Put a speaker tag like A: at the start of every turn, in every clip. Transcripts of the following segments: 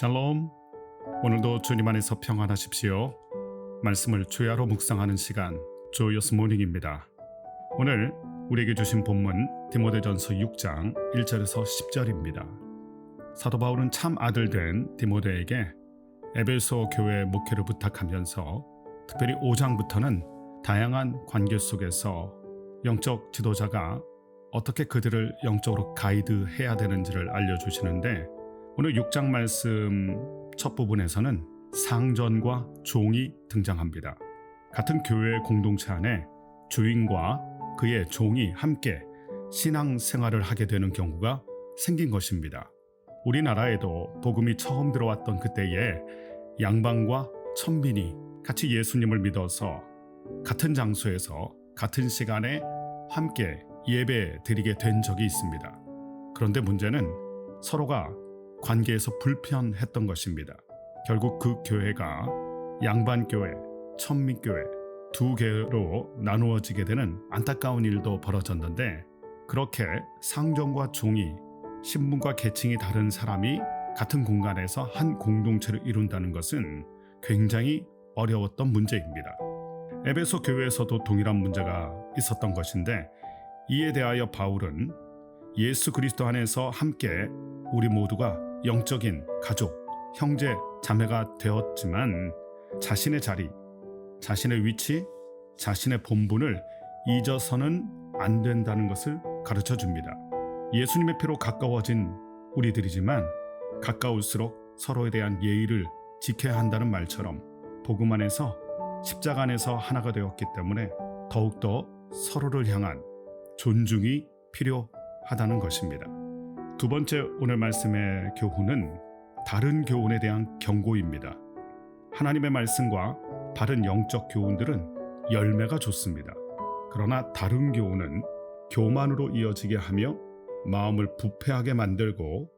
A: 샬롬. 오늘도 주님 안에서 평안하십시오. 말씀을 주야로 묵상하는 시간 조이어스 모닝입니다. 오늘 우리에게 주신 본문 디모데전서 6장 1절에서 10절입니다. 사도 바울은 참 아들 된 디모데에게 에베소 교회 목회를 부탁하면서 특별히 5장부터는 다양한 관계 속에서 영적 지도자가 어떻게 그들을 영적으로 가이드해야 되는지를 알려주시는데, 오늘 6장 말씀 첫 부분에서는 상전과 종이 등장합니다. 같은 교회 공동체 안에 주인과 그의 종이 함께 신앙생활을 하게 되는 경우가 생긴 것입니다. 우리나라에도 복음이 처음 들어왔던 그때에 양반과 천민이 같이 예수님을 믿어서 같은 장소에서 같은 시간에 함께 예배 드리게 된 적이 있습니다. 그런데 문제는 서로가 관계에서 불편했던 것입니다. 결국 그 교회가 양반교회, 천민교회 두 개로 나누어지게 되는 안타까운 일도 벌어졌는데, 그렇게 상전과 종이, 신분과 계층이 다른 사람이 같은 공간에서 한 공동체를 이룬다는 것은 굉장히 어려웠던 문제입니다. 에베소 교회에서도 동일한 문제가 있었던 것인데, 이에 대하여 바울은 예수 그리스도 안에서 함께 우리 모두가 영적인 가족, 형제, 자매가 되었지만 자신의 자리, 자신의 위치, 자신의 본분을 잊어서는 안 된다는 것을 가르쳐 줍니다. 예수님의 피로 가까워진 우리들이지만 가까울수록 서로에 대한 예의를 지켜야 한다는 말처럼 복음 안에서 십자가 안에서 하나가 되었기 때문에 더욱더 서로를 향한 존중이 필요하다는 것입니다. 두 번째 오늘 말씀의 교훈은 다른 교훈에 대한 경고입니다. 하나님의 말씀과 바른 영적 교훈들은 열매가 좋습니다. 그러나 다른 교훈은 교만으로 이어지게 하며 마음을 부패하게 만들고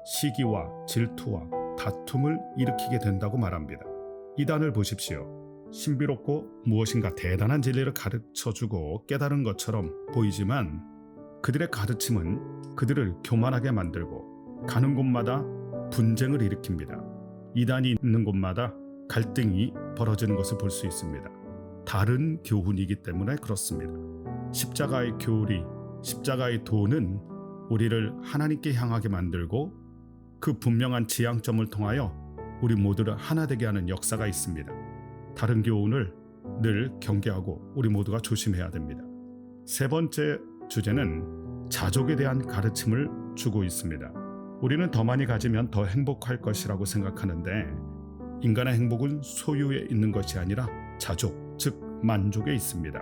A: 시기와 질투와 다툼을 일으키게 된다고 말합니다. 이단을 보십시오. 신비롭고 무엇인가 대단한 진리를 가르쳐주고 깨달은 것처럼 보이지만 그들의 가르침은 그들을 교만하게 만들고 가는 곳마다 분쟁을 일으킵니다. 이단이 있는 곳마다 갈등이 벌어지는 것을 볼 수 있습니다. 다른 교훈이기 때문에 그렇습니다. 십자가의 교리, 십자가의 도는 우리를 하나님께 향하게 만들고 그 분명한 지향점을 통하여 우리 모두를 하나 되게 하는 역사가 있습니다. 다른 교훈을 늘 경계하고 우리 모두가 조심해야 됩니다. 세 번째 주제는 자족에 대한 가르침을 주고 있습니다. 우리는 더 많이 가지면 더 행복할 것이라고 생각하는데, 인간의 행복은 소유에 있는 것이 아니라 자족, 즉 만족에 있습니다.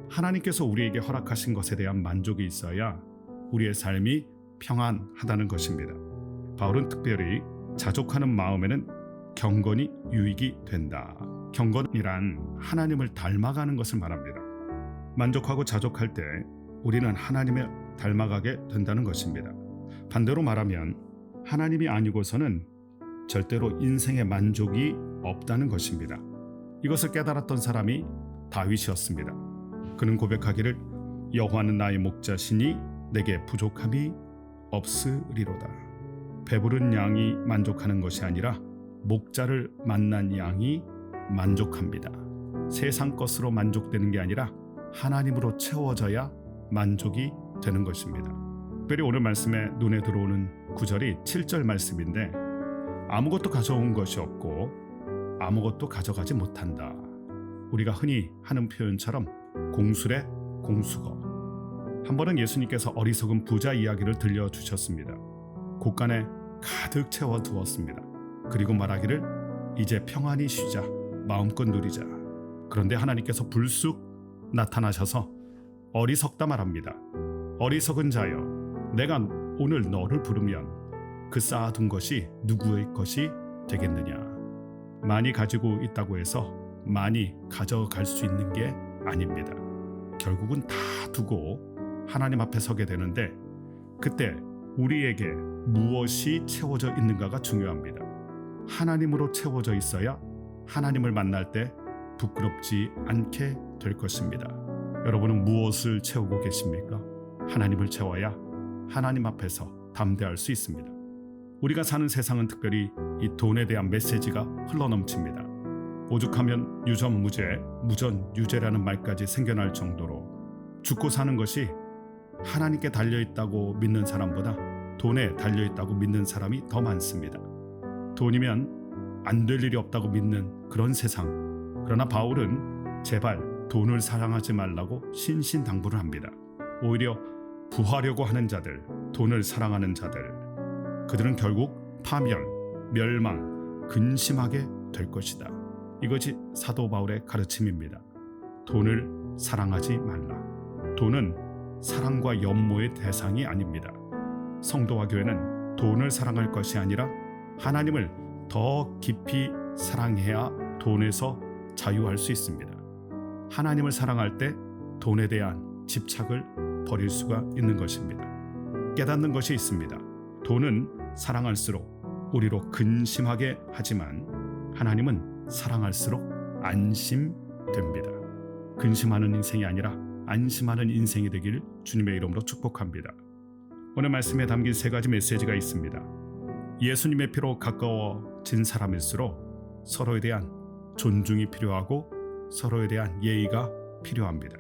A: 하나님께서 우리에게 허락하신 것에 대한 만족이 있어야 우리의 삶이 평안하다는 것입니다. 바울은 특별히 자족하는 마음에는 경건이 유익이 된다. 경건이란 하나님을 닮아가는 것을 말합니다. 만족하고 자족할 때 우리는 하나님을 닮아가게 된다는 것입니다. 반대로 말하면 하나님이 아니고서는 절대로 인생의 만족이 없다는 것입니다. 이것을 깨달았던 사람이 다윗이었습니다. 그는 고백하기를 여호와는 나의 목자시니 내게 부족함이 없으리로다. 배부른 양이 만족하는 것이 아니라 목자를 만난 양이 만족합니다. 세상 것으로 만족되는 게 아니라 하나님으로 채워져야 만족이 되는 것입니다. 특별히 오늘 말씀에 눈에 들어오는 구절이 7절 말씀인데, 아무것도 가져온 것이 없고 아무것도 가져가지 못한다. 우리가 흔히 하는 표현처럼 공술의 공수거. 한 번은 예수님께서 어리석은 부자 이야기를 들려주셨습니다. 곳간에 가득 채워두었습니다. 그리고 말하기를 이제 평안히 쉬자, 마음껏 누리자. 그런데 하나님께서 불쑥 나타나셔서 어리석다 말합니다. 어리석은 자여, 내가 오늘 너를 부르면 그 쌓아둔 것이 누구의 것이 되겠느냐. 많이 가지고 있다고 해서 많이 가져갈 수 있는 게 아닙니다. 결국은 다 두고 하나님 앞에 서게 되는데 그때 우리에게 무엇이 채워져 있는가가 중요합니다. 하나님으로 채워져 있어야 하나님을 만날 때 부끄럽지 않게 될 것입니다. 여러분은 무엇을 채우고 계십니까? 하나님을 채워야 하나님 앞에서 담대할 수 있습니다. 우리가 사는 세상은 특별히 이 돈에 대한 메시지가 흘러넘칩니다. 오죽하면 유전무죄, 무전유죄라는 말까지 생겨날 정도로 죽고 사는 것이 하나님께 달려있다고 믿는 사람보다 돈에 달려있다고 믿는 사람이 더 많습니다. 돈이면 안 될 일이 없다고 믿는 그런 세상. 그러나 바울은 제발 돈을 사랑하지 말라고 신신당부를 합니다. 오히려 부하려고 하는 자들, 돈을 사랑하는 자들, 그들은 결국 파멸, 멸망, 근심하게 될 것이다. 이것이 사도 바울의 가르침입니다. 돈을 사랑하지 말라. 돈은 사랑과 연모의 대상이 아닙니다. 성도와 교회는 돈을 사랑할 것이 아니라 하나님을 더 깊이 사랑해야 돈에서 자유할 수 있습니다. 하나님을 사랑할 때 돈에 대한 집착을 버릴 수가 있는 것입니다. 깨닫는 것이 있습니다. 돈은 사랑할수록 우리로 근심하게 하지만 하나님은 사랑할수록 안심됩니다. 근심하는 인생이 아니라 안심하는 인생이 되길 주님의 이름으로 축복합니다. 오늘 말씀에 담긴 3가지 메시지가 있습니다. 예수님의 피로 가까워진 사람일수록 서로에 대한 존중이 필요하고 서로에 대한 예의가 필요합니다.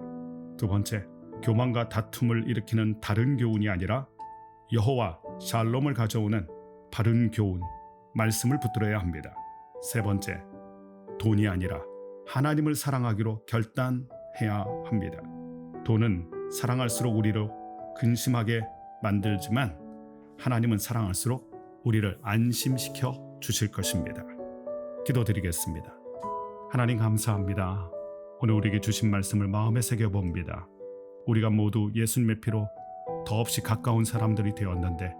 A: 2번째, 교만과 다툼을 일으키는 다른 교훈이 아니라 여호와 샬롬을 가져오는 바른 교훈, 말씀을 붙들어야 합니다. 3번째, 돈이 아니라 하나님을 사랑하기로 결단해야 합니다. 돈은 사랑할수록 우리를 근심하게 만들지만 하나님은 사랑할수록 우리를 안심시켜 주실 것입니다. 기도드리겠습니다. 하나님 감사합니다. 오늘 우리에게 주신 말씀을 마음에 새겨봅니다. 우리가 모두 예수님의 피로 더없이 가까운 사람들이 되었는데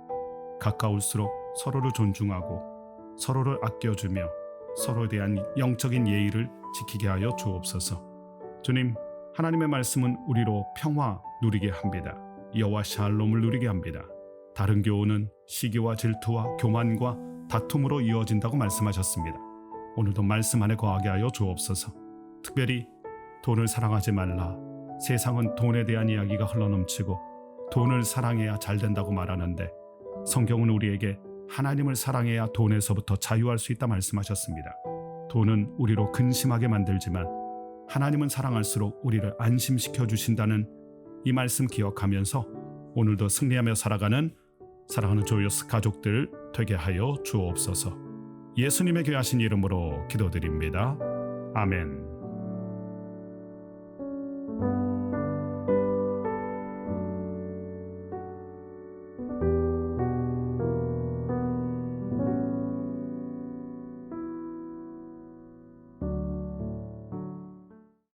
A: 가까울수록 서로를 존중하고 서로를 아껴주며 서로에 대한 영적인 예의를 지키게 하여 주옵소서. 주님, 하나님의 말씀은 우리로 평화 누리게 합니다. 여호와 샬롬을 누리게 합니다. 다른 교훈은 시기와 질투와 교만과 다툼으로 이어진다고 말씀하셨습니다. 오늘도 말씀 안에 거하게 하여 주옵소서. 특별히 돈을 사랑하지 말라. 세상은 돈에 대한 이야기가 흘러넘치고 돈을 사랑해야 잘 된다고 말하는데 성경은 우리에게 하나님을 사랑해야 돈에서부터 자유할 수 있다 말씀하셨습니다. 돈은 우리로 근심하게 만들지만 하나님은 사랑할수록 우리를 안심시켜 주신다는 이 말씀 기억하면서 오늘도 승리하며 살아가는 사랑하는 조이어스 가족들 되게 하여 주옵소서. 예수님의 귀하신 이름으로 기도드립니다. 아멘.